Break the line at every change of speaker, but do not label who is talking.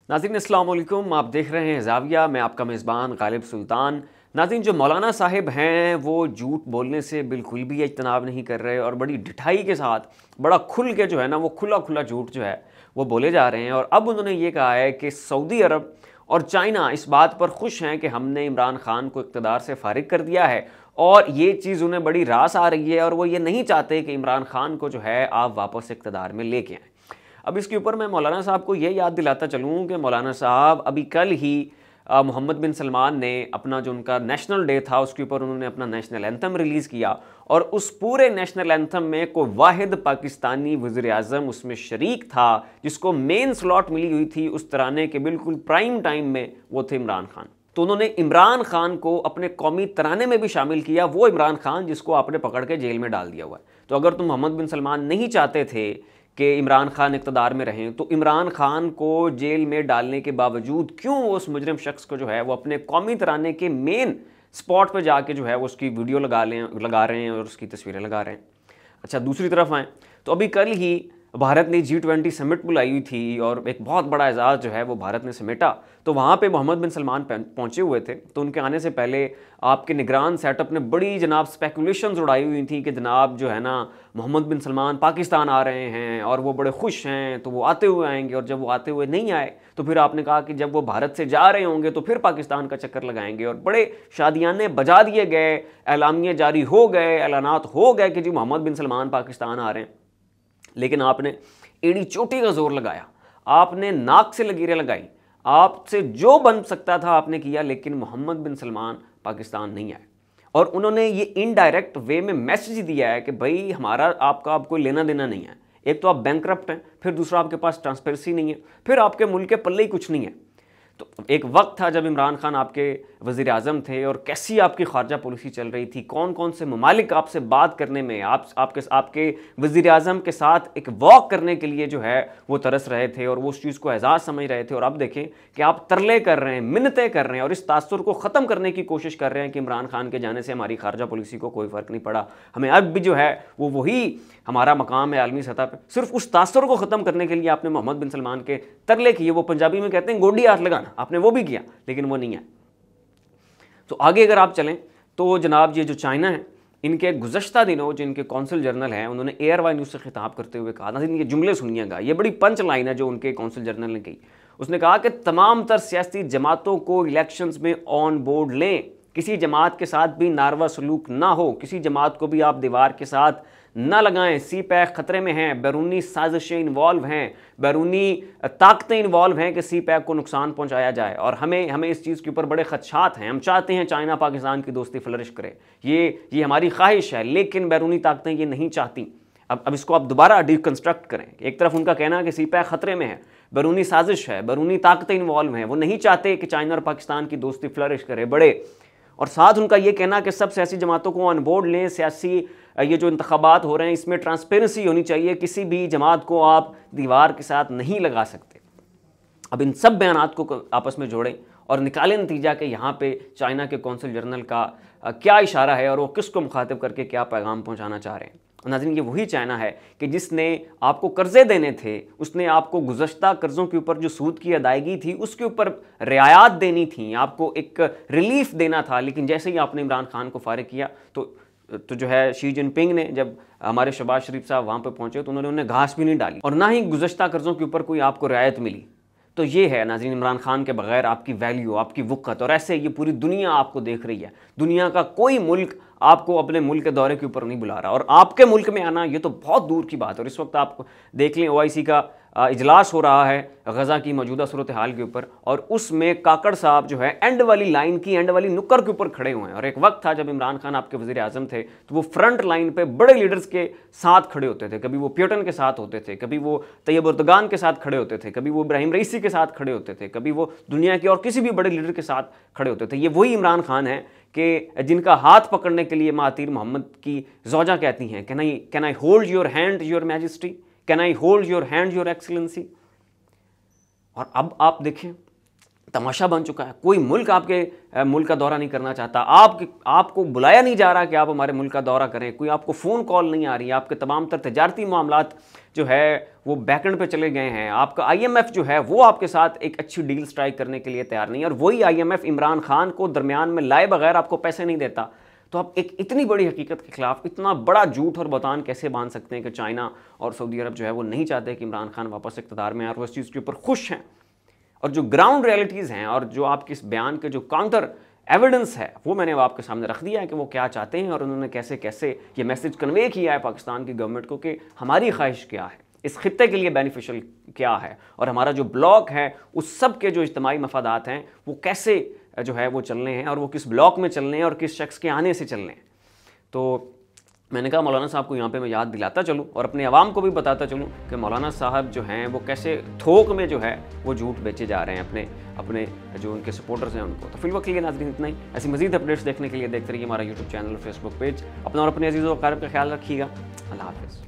नाज़रीन अस्सलाम वालेकुम, आप देख रहे हैं ज़ाविया। मैं आपका मेज़बान गालिब सुल्तान। नाज़रीन, जो मौलाना साहिब हैं वो झूठ बोलने से बिल्कुल भी इज्तनाब नहीं कर रहे और बड़ी ढिठाई के साथ बड़ा खुल के जो है ना वो खुला खुला झूठ जो है वो बोले जा रहे हैं। और अब उन्होंने ये कहा है कि सऊदी अरब और चाइना इस बात पर खुश हैं कि हमने इमरान खान को इक़्तिदार से फारिग कर दिया है और ये चीज़ उन्हें बड़ी रास आ रही है और वो ये नहीं चाहते कि इमरान खान को जो है आप वापस इक़्तिदार में लेके आएँ। अब इसके ऊपर मैं मौलाना साहब को ये याद दिलाता चलूँ कि मौलाना साहब अभी कल ही मोहम्मद बिन सलमान ने अपना जो उनका नेशनल डे था उसके ऊपर उन्होंने अपना नेशनल एंथम रिलीज़ किया और उस पूरे नेशनल एंथम में कोई वाहिद पाकिस्तानी वज़ीर आज़म उसमें शरीक था जिसको मेन स्लॉट मिली हुई थी उस तराने के बिल्कुल प्राइम टाइम में, वो थे इमरान खान। तो उन्होंने इमरान खान को अपने कौमी तराने में भी शामिल किया, वो इमरान खान जिसको आपने पकड़ के जेल में डाल दिया हुआ है। तो अगर तुम मोहम्मद बिन सलमान नहीं चाहते थे कि इमरान खान इक़्तिदार में रहें तो इमरान खान को जेल में डालने के बावजूद क्यों उस मुजरिम शख्स को जो है वो अपने कौमी तराने के मेन स्पॉट पर जाके जो है वो उसकी वीडियो लगा रहे हैं और उसकी तस्वीरें लगा रहे हैं। अच्छा, दूसरी तरफ आएँ तो अभी कल ही भारत ने G20 समिट बुलाई हुई थी और एक बहुत बड़ा एजाज़ जो है वो भारत ने समेटा। तो वहाँ पे मोहम्मद बिन सलमान पहुँचे हुए थे। तो उनके आने से पहले आपके निगरान सेटअप ने बड़ी जनाब स्पेकुलेशंस उड़ाई हुई थी कि जनाब जो है ना मोहम्मद बिन सलमान पाकिस्तान आ रहे हैं और वो बड़े खुश हैं, तो वो आते हुए आएंगे। और जब वो आते हुए नहीं आए तो फिर आपने कहा कि जब वो भारत से जा रहे होंगे तो फिर पाकिस्तान का चक्कर लगाएंगे और बड़े शादियाने बजा दिए गए, एलामिया जारी हो गए, ऐलानात हो गए कि जी मोहम्मद बिन सलमान पाकिस्तान आ रहे हैं। लेकिन आपने एड़ी चोटी का जोर लगाया, आपने नाक से लकीरें लगाई, आपसे जो बन सकता था आपने किया, लेकिन मोहम्मद बिन सलमान पाकिस्तान नहीं आए। और उन्होंने ये इनडायरेक्ट वे में मैसेज दिया है कि भाई हमारा आपका अब कोई लेना देना नहीं है। एक तो आप बैंकरप्ट हैं, फिर दूसरा आपके पास ट्रांसपेरेंसी नहीं है, फिर आपके मुल्क के पल्ले ही कुछ नहीं है। तो एक वक्त था जब इमरान खान आपके वज़ीर आज़म थे और कैसी आपकी खारजा पॉलिसी चल रही थी, कौन कौन से ममालिक आपसे बात करने में, आपके वज़ीर आज़म के साथ एक वॉक करने के लिए जो है वो तरस रहे थे और वो उस चीज़ को एजाज़ समझ रहे थे। और अब देखें कि आप तरले कर रहे हैं, मिन्नतें कर रहे हैं और इस तासुर को ख़त्म करने की कोशिश कर रहे हैं कि इमरान खान के जाने से हमारी खारजा पॉलिसी को कोई फ़र्क नहीं पड़ा, हमें अब भी जो है वो वही हमारा मकाम है आलमी सतह पर। सिर्फ उस तासुर को ख़त्म करने के लिए आपने मोहम्मद बिन सलमान के तरले किए, वो पंजाबी में कहते हैं गोडी हाथ लगाना, आपने वो भी किया लेकिन वो नहीं है। तो आगे अगर आप चलें तो जनाब ये जो चाइना है, इनके गुज़श्ता दिनों जिनके कौंसल जनरल हैं उन्होंने ARY न्यूज़ से खिताब करते हुए कहा, नाज़रीन ये जुमले सुनिएगा, ये बड़ी पंच लाइन है जो उनके कौंसल जनरल ने कही। उसने कहा कि तमाम तर सियासी जमातों को इलेक्शंस में ऑन बोर्ड लें, किसी जमात के साथ भी नारवा सलूक ना हो, किसी जमात को भी आप दीवार के साथ ना लगाएं, CPAC खतरे में हैं, बैरूनी साजिशें इन्वॉल्व हैं, बैरूनी ताकतें इन्वॉल्व हैं कि CPAC को नुकसान पहुंचाया जाए और हमें इस चीज़ के ऊपर बड़े खदशात हैं। हम चाहते हैं चाइना पाकिस्तान की दोस्ती फ्लरिश करे, ये हमारी ख्वाहिश है, लेकिन बैरूनी ताकतें ये नहीं चाहती। अब इसको आप दोबारा डिकंस्ट्रक्ट करें। एक तरफ उनका कहना है कि CPAC खतरे में है, बैरूनी साजिश है, बैरूनी ताकतें इन्वॉल्व हैं, वो नहीं चाहते कि चाइना और पाकिस्तान की दोस्ती फ्लरिश करे बड़े, और साथ उनका ये कहना कि सब सियासी जमातों को ऑन बोर्ड लें, सियासी ये जो इंतखाबात हो रहे हैं इसमें ट्रांसपेरेंसी होनी चाहिए, किसी भी जमात को आप दीवार के साथ नहीं लगा सकते। अब इन सब बयानात को आपस में जोड़ें और निकालें नतीजा कि यहाँ पे चाइना के कौंसल जनरल का क्या इशारा है और वो किसको मुखातिब करके क्या पैगाम पहुँचाना चाह रहे हैं। नाज़रीन ये वही चाइना है कि जिसने आपको कर्जे देने थे, उसने आपको गुज़श्ता कर्ज़ों के ऊपर जो सूद की अदायगी थी उसके ऊपर रियायत देनी थी, आपको एक रिलीफ देना था, लेकिन जैसे ही आपने इमरान खान को फारिग किया तो जो है शी जिनपिंग ने जब हमारे शहबाज शरीफ साहब वहाँ पर पहुँचे तो उन्होंने उन्हें घास भी नहीं डाली और ना ही गुज़श्ता कर्ज़ों के ऊपर कोई आपको रियायत मिली। तो ये है नाज़रीन इमरान खान के बगैर आपकी वैल्यू, आपकी वक़्त, और ऐसे ये पूरी दुनिया आपको देख रही है। दुनिया का कोई मुल्क आपको अपने मुल्क के दौरे के ऊपर नहीं बुला रहा और आपके मुल्क में आना ये तो बहुत दूर की बात है। और इस वक्त आप देख लें OIC का इजलास हो रहा है गज़ा की मौजूदा सूरत हाल के ऊपर और उसमें काकड़ साहब जो है एंड वाली लाइन की एंड वाली नुक्कर के ऊपर खड़े हुए हैं। और एक वक्त था जब इमरान खान आपके वज़ीर आज़म थे तो वो फ्रंट लाइन पे बड़े लीडर्स के साथ खड़े होते थे, कभी वो प्यूटन के साथ होते थे, कभी वो तैयब उर्दगान के साथ खड़े होते थे, कभी वो इब्राहिम रईसी के साथ खड़े होते थे, कभी वो दुनिया के और किसी भी बड़े लीडर के साथ खड़े होते थे। ये वही इमरान खान है कि जिनका हाथ पकड़ने के लिए महातीर मोहम्मद की ज़ौजा कहती हैं, can I hold your hand your majesty, can I hold your hand your excellency. और अब आप देखें तमाशा बन चुका है। कोई मुल्क आपके मुल्क का दौरा नहीं करना चाहता, आपको बुलाया नहीं जा रहा कि आप हमारे मुल्क का दौरा करें, कोई आपको फ़ोन कॉल नहीं आ रही, आपके तमाम तर तजारती मामलात जो है वो बैकएंड पे चले गए हैं। आपका IMF जो है वो आपके साथ एक अच्छी डील स्ट्राइक करने के लिए तैयार नहीं है, और वही IMF इमरान खान को दरमियान में लाए बगैर आपको पैसे नहीं देता। तो आप एक इतनी बड़ी हकीकत के खिलाफ इतना बड़ा झूठ और बहतान कैसे बांध सकते हैं कि चाइना और सऊदी अरब जो है वो नहीं चाहते कि इमरान खान वापस इक़्तिदार में आए, और वो इस चीज़ के ऊपर खुश हैं। और जो ग्राउंड रियलिटीज़ हैं और जो आपके इस बयान के जो काउंटर एविडेंस है वो मैंने आपके सामने रख दिया है कि वो क्या चाहते हैं और उन्होंने कैसे कैसे ये मैसेज कन्वे किया है पाकिस्तान की गवर्नमेंट को कि हमारी ख्वाहिश क्या है, इस खित्ते के लिए बेनिफिशियल क्या है, और हमारा जो ब्लॉक है उस सब के जो इज्तिमाई मफादात हैं वो कैसे जो है वो चलने हैं, और वो किस ब्लॉक में चलने हैं और किस शख्स के आने से चलने हैं। तो मैंने कहा मौलाना साहब को यहाँ पे मैं याद दिलाता चलूँ और अपने अवाम को भी बताता चलूँ कि मौलाना साहब जो हैं वो कैसे थोक में जो है वो झूठ बेचे जा रहे हैं अपने जो उनके सपोर्टर्स हैं उनको। तो फिलहाल के लिए नाज़रीन इतना ही। ऐसी मज़ीद अपडेट्स देखने के लिए देखते रहिए हमारा यूट्यूब चैनल, फेसबुक पेज। अपना और अपने अजीज़ों और क़रीब का ख्याल रखिएगा। अल्लाह हाफ़िज़।